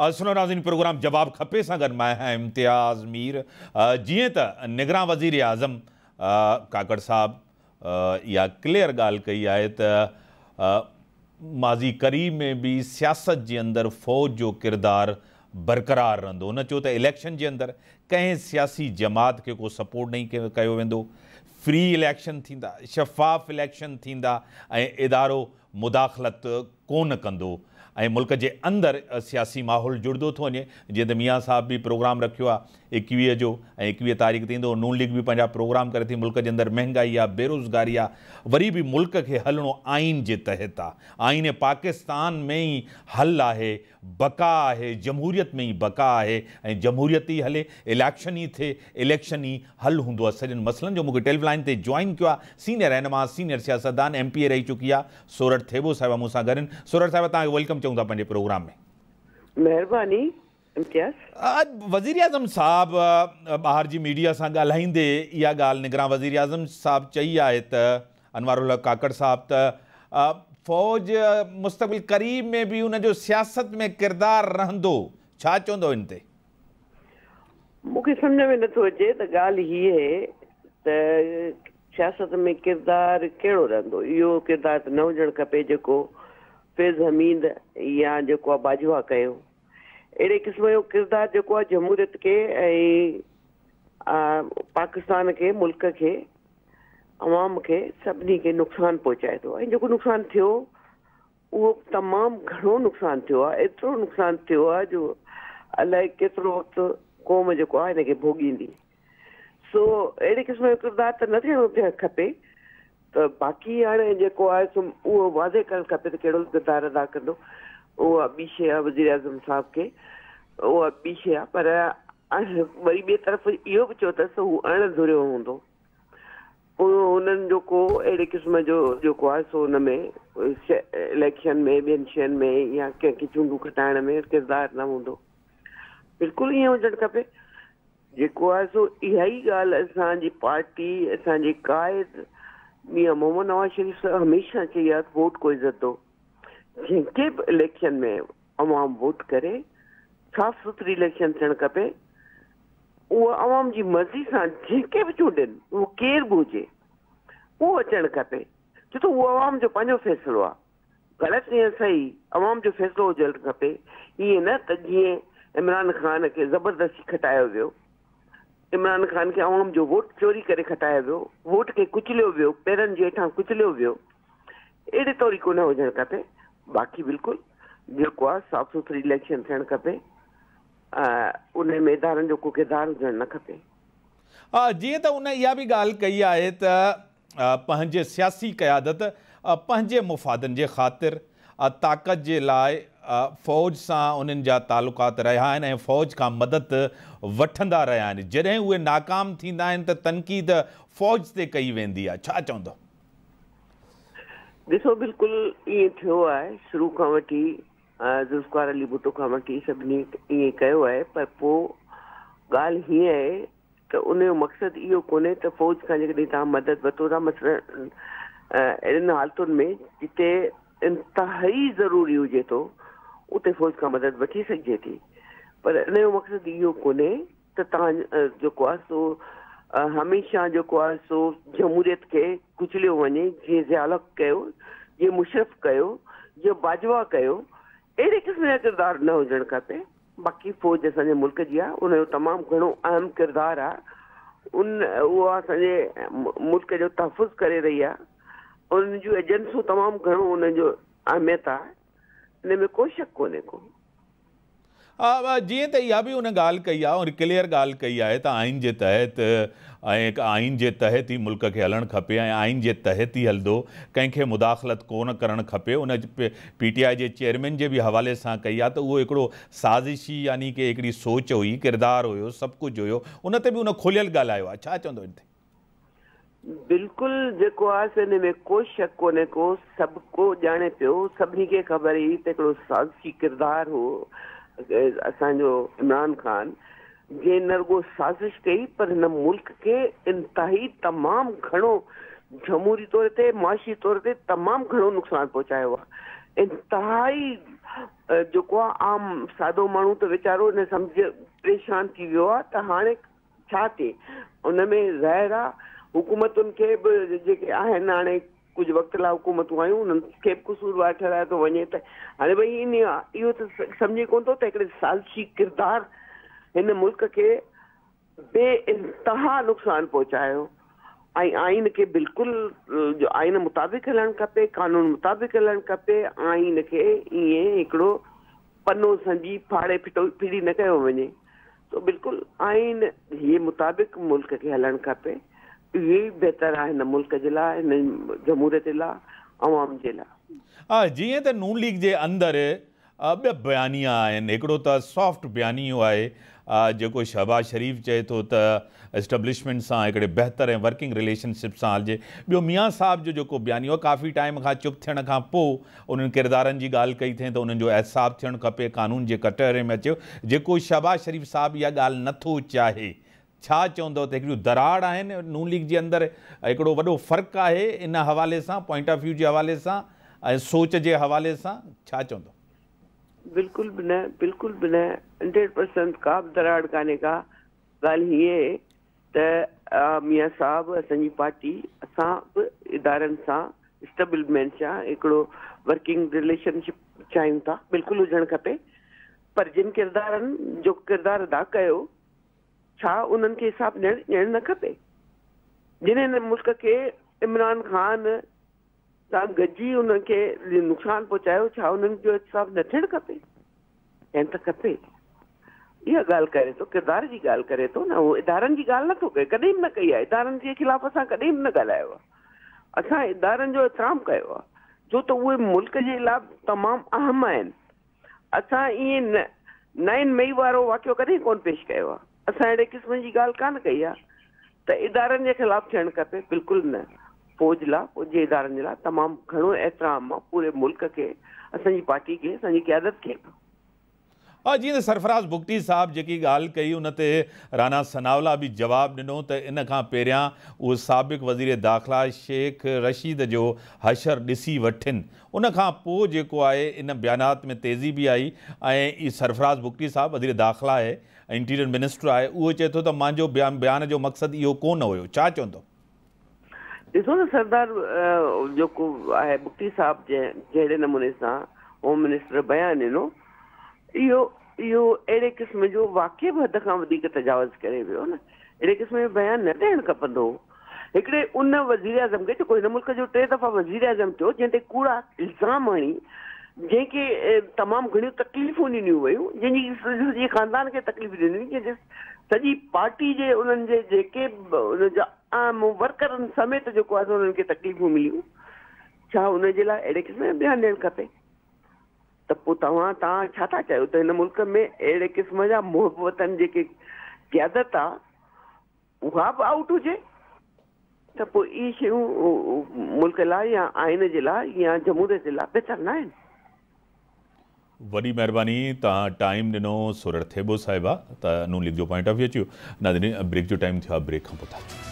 सुनो नाज़रीन, प्रोग्राम जवाब खपे सां गॾु मां आहियां इम्तियाज़ मीर। जीअं त निगरान वज़ीर आज़म काकड़ साहब इहा क्लियर ॻाल्हि कई आहे त माज़ी करीब में भी सियासत जे अंदरि फ़ौज जो किरदारु बरक़रार रहंदो। उन चयो त इलेक्शन जे अंदरि कंहिं सियासी जमात खे को सपोर्ट नहीं कयो वेंदो, फ्री इलेक्शन थींदा, शफ़ाफ़ इलेक्शन थींदा ऐं इदारो मुदाख़लत कोन कंदो ऐं मुल्क जे अंदरि सियासी माहौल जुड़ंदो थो वञे। जीअं त मियां साहब बि प्रोग्राम रखियो आहे 21 जो ऐं 21 तारीख़ ते ईंदो। नून लीग बि पंहिंजा प्रोग्राम करे थी। मुल्क जे अंदरि महांगाई आहे, बेरोज़गारी आहे, वरी बि मुल्क खे हलणो आइन जे तहत आहे। आइन पाकिस्तान में ई हल आहे, बका आहे, जमहूरियत में ई बका आहे ऐं जमहूरियत ई हले, इलेक्शन ई थिए, इलेक्शन ई हल हूंदो आहे सॼनि मसइलनि जो। मूंखे टेलीफोन लाइन ते जॉइन कयो आहे सीनियर रहनुमा, सीनियर सियासतदान, MP रही चुकी आहे सोरठ थेबो साहिबा मूंसां गॾु आहिनि। सोरठ साहिबा तव्हांखे वेलकम चऊं था पंहिंजे प्रोग्राम में। महिरबानी इम्तियाज़। वज़ीर आज़म साहब ॿाहिरि जी मीडिया सां ॻाल्हाईंदे इहा ॻाल्हि निगरान वज़ीर आज़म साहब चई आहे त अनवारुल हक काकड़ साहब त फ़ौज मुस्तक़बिल करीब में भी उनजो सियासत में किरदारु रहंदो। छा चवंदो इन ते? मूंखे सम्झ में नथो अचे त ॻाल्हि हीअ आहे त सियासत में किरदारु कहिड़ो रहंदो। इहो किरदारु त न हुजणु खपे जेको फैज़ हमीद या जेको आहे बाजवा कयो। अहिड़े क़िस्म जो किरदारु जेको आहे जमहूरियत खे ऐं पाकिस्तान खे, मुल्क खे, अवाम खे, सभिनी खे नुक़सानु पहुचाए थो। ऐं जेको नुक़सानु थियो उहो तमामु घणो नुक़सानु थियो आहे। एतिरो नुक़सानु थियो आहे जो अलाए केतिरो वक़्तु क़ौम जेको आहे हिनखे भोॻींदी। सो अहिड़े क़िस्म जो किरदारु त न थियणु खपे। त बाक़ी हाणे जेको आहे सो उहो वाज़े करणु खपे त कहिड़ो किरदारु अदा कंदो। उहा ॿी शइ आहे वज़ीर आज़म साहब खे, उहा ॿी शइ आहे। पर वरी ॿिए तरफ़ इहो बि चयो अथसि हू अणधुरियो हूंदो। उन्हनि जो को अहिड़े क़िस्म जो जेको आहे सो हुन में इलेक्शन में, ॿियनि शयुनि में या कंहिंखे चूंडूं खटाइण में किरदारु न हूंदो। बिल्कुलु ईअं हुजणु खपे। जेको आहे सो इहा ई ॻाल्हि असांजी पार्टी, असांजे क़ाइद मियां मोहम्मद नवाज़ शरीफ़ साहब हमेशह चई आहे वोट को इज़त दो। जंहिंखे बि इलेक्शन में अवाम वोट करे, साफ़ सुथरी इलेक्शन थियणु खपे। उहा अवाम जी मर्ज़ी सां जंहिंखे बि चूंडनि, उहो केरु बि हुजे, उहो अचणु खपे। छो त उहो अवाम जो पंहिंजो फ़ैसिलो आहे। ग़लति या सही अवाम जो फ़ैसिलो हुजणु खपे। ईअं न त जीअं इमरान ख़ान खे ज़बरदस्ती खटायो वियो, इमरान ख़ान खे अवाम जो वोट चोरी करे खटायो वियो, वोट खे कुचलियो वियो, पेरनि जे हेठां कुचलियो वियो। अहिड़े तरीक़ो न हुजणु खपे। बाक़ी बिल्कुलु जेको आहे साफ़ सुथरी इलेक्शन थियणु खपे। उन में इदारनि जो को किरदारु हुजणु न खपे। जीअं त उन इहा बि ॻाल्हि कई आहे त पंहिंजे सियासी क़यादत पंहिंजे मुफ़ादनि जे ख़ातिर ताक़त जे लाइ फ़ौज सां उन्हनि जा तालुकात रहिया आहिनि ऐं फ़ौज खां मदद वठंदा रहिया आहिनि। जॾहिं उहे नाकाम थींदा आहिनि त तनक़ीद फ़ौज ते कई वेंदी आहे। छा चवंदो? ॾिसो, बिल्कुलु ईअं थियो आहे। शुरू खां वठी ज़ुल्फ़िकार अली भुट्टो खां वठी सभिनी ईअं कयो आहे। पर पोइ ॻाल्हि हीअं आहे त उनजो मक़सदु इहो कोन्हे त फ़ौज खां जेकॾहिं तव्हां मदद वठो था, मसइलनि अहिड़नि हालतुनि में जिते इंतिहाई ज़रूरी हुजे थो उते फ़ौज खां मदद वठी सघिजे थी। पर इनजो मक़सदु इहो कोन्हे त तव्हां जेको आहे सो हमेशह जेको आहे सो जमहूरियत खे कुचलियो वञे। जीअं ज़ियालक कयो, जीअं मुशरफ कयो, जीअं बाजवा कयो, अहिड़े क़िस्म जा किरदार न हुजणु खपे। बाक़ी फ़ौज असांजे मुल्क जी आहे, उनजो तमामु घणो अहम किरदारु आहे। उहा असांजे मुल्क जो तहफ़ुज़ करे रही आहे। उन्हनि जूं एजेंसियूं तमामु घणो उनजो अहमियत आहे। इन में को शक कोन्हे को। जीअं त इहा बि उन ॻाल्हि कई आहे और क्लियर ॻाल्हि कई आहे त आइन जे तहत ऐं आइन जे तहत ई मुल्क खे हलणु खपे ऐं आइन जे तहत ई हलंदो, कंहिंखे मुदाख़लत कोन करणु खपे। उन PTI जे चेयरमैन जे बि हवाले सां कई आहे त उहो हिकिड़ो साज़िशी यानी कि हिकिड़ी सोच हुई, किरदारु हुयो, सभु कुझु हुयो। उन ते बि उन खुलियल ॻाल्हायो आहे। छा चवंदो इन ते? बिल्कुलु जेको आहे हिन में को शक कोन्हे को। सभु को ॼाणे पियो, सभिनी खे ख़बर हुई त हिकिड़ो साज़िशी किरदारु हो असांजो इमरान ख़ान, जंहिं न रुॻो साज़िश कई पर हिन मुल्क खे इंतिहाई तमामु घणो जमहूरी तौर ते, माशी तौर ते तमामु घणो नुक़सानु पहुचायो आहे। इंतिहाई जेको आहे आम सादो माण्हू त वीचारो न सम्झ परेशान थी वियो आहे त हाणे छा थिए। उन में ज़ाहिर आहे हुकूमतुनि खे बि जेके आहिनि हाणे कुझु वक़्त लाइ हुकूमतूं आयूं उन्हनि खे बि कसूरवार ठहिराए थो वञे त हाणे भई इन इहो त सम्झे कोन थो त हिकिड़े सालसी किरदारु हिन मुल्क खे बेइंतहा नुक़सानु पहुचायो ऐं आइन खे बिल्कुलु आइन मुताबिक़ हलणु खपे, कानून मुताबिक़ हलणु खपे। आइन खे ईअं हिकिड़ो पनो संजी फाड़े फिरी न कयो वञे। तो बिल्कुलु आइन जे मुताबिक़ मुल्क खे हलणु खपे। इहो ई बहितर आहे हिन मुल्क जे लाइ, हिन जमहूरियत जे लाइ, अवाम जे लाइ। जीअं त नून लीग जे अंदरि ॿ बयानिया आहिनि। हिकिड़ो त सॉफ्ट बयानियो आहे जेको शहबाज शरीफ़ चए थो त एस्टेब्लिशमेंट सां हिकिड़े बहितर ऐं वर्किंग रिलेशनशिप सां हलिजे। ॿियो मियां साहब जो जेको बयानियो काफ़ी टाइम खां चुप थियण खां पोइ उन्हनि किरदारनि जी ॻाल्हि कई अथई त उन्हनि जो एहसाबु थियणु खपे, कानून जे कटहरे में अचो। जेको शहबाज शरीफ़ साहब इहा ॻाल्हि नथो चाहे, छा चवंदव त हिकिड़ियूं दराड़ आहिनि नून लीग जे अंदरि, हिकिड़ो वॾो फ़र्क़ु आहे इन हवाले सां, पॉइंट ऑफ व्यू जे हवाले सां ऐं सोच जे हवाले सां, छा चवंदव? बिल्कुलु बि न, बिल्कुलु बि न, 100% का बि दराड़ कान्हे का। ॻाल्हि हीअ त मियां साहब असांजी पार्टी असां बि इदारनि सां स्टेबलमेंट सां हिकिड़ो वर्किंग रिलेशनशिप चाहियूं था, बिल्कुलु हुजणु खपे। पर जिन किरदारनि जो किरदारु अदा कयो, छा उन्हनि खे हिसाबु ॾियणु न खपे? जिन मुल्क खे इमरान ख़ान सां गॾिजी उन्हनि खे नुक़सानु पहुचायो, छा उन्हनि जो हिसाबु न थियणु खपे? थियणु त खपे। इहा ॻाल्हि करे थो, किरदार जी ॻाल्हि करे थो न, उहो इदारनि जी ॻाल्हि नथो कहे, कॾहिं बि न कई आहे। इदारनि जे ख़िलाफ़ असां कॾहिं बि न ॻाल्हायो आहे। असां इदारनि जो एतिराम कयो आहे छो त उहे मुल्क जे लाइ तमामु अहम आहिनि। असां ईअं 9 मई वारो वाक़ियो कॾहिं कोन पेश कयो आहे। असां अहिड़े क़िस्म जी ॻाल्हि कान कई आहे त इदारनि जे ख़िलाफ़ु थियणु खपे, बिल्कुलु न। फ़ौज लाइ, फ़ौज जे इदारनि जे लाइ तमामु घणो एतिराम आहे पूरे मुल्क खे, असांजी पार्टी खे, असांजी क़यादत खे। जीअं त सरफराज़ बुगटी साहब जेकी ॻाल्हि कई उन ते राना सनावला बि जवाबु ॾिनो त इन खां पहिरियां उहो साबिक़ वज़ीर दाख़िला शेख रशीद जो हशर ॾिसी वठनि। उन खां पोइ जेको आहे इन बयानात में तेज़ी बि आई ऐं सरफराज़ बुगटी साहब वज़ीर दाख़िला आहे, इंटीरियर मिनिस्टर आहे, उहो चए थो त मुंहिंजो बयान जो मक़सदु इहो कोन हुयो। छा चवंदो? ॾिसो न सरदार जेको आहे बुगटी साहब जहिड़े नमूने सां होम मिनिस्टर बयानु ॾिनो, इहो अहिड़े क़िस्म जो वाक़ई बि हद खां वधीक तजावुज़ करे वियो न। अहिड़े क़िस्म जो बयानु न ॾियणु खपंदो हो। हिकिड़े उन वज़ीर आज़म खे जेको हिन मुल्क जो 3 दफ़ा वज़ीर आज़म थियो, जंहिं ते कूड़ा इल्ज़ाम हणी, जंहिंखे तमामु घणियूं तकलीफ़ूं ॾिनियूं वयूं, जंहिंजी सॼे ख़ानदान खे तकलीफ़ ॾिनी, जंहिंजे सॼी पार्टी जे उन्हनि जे जेके उनजा आम वर्करनि समेत जेको आहे उन्हनि खे तकलीफ़ूं मिलियूं, छा उनजे लाइ अहिड़े क़िस्म जो बयानु ॾियणु खपे? त पोइ तव्हां छा था चयो त हिन मुल्क में अहिड़े क़िस्म जा मुहबतनि जेके क़यादत आहे उहा बि आउट हुजे? त पोइ इहे शयूं मुल्क लाइ या आइन जे लाइ या जमहूरियत जे लाइ बहितर न आहिनि। वॾी महिरबानी, तव्हां टाइम ॾिनो सुरर थेबो साहिबा, त नून लीग जो पॉइंट ऑफ व्यू अचियो। नाज़रीन, ब्रेक जो टाइम थियो आहे, ब्रेक खां पोइ था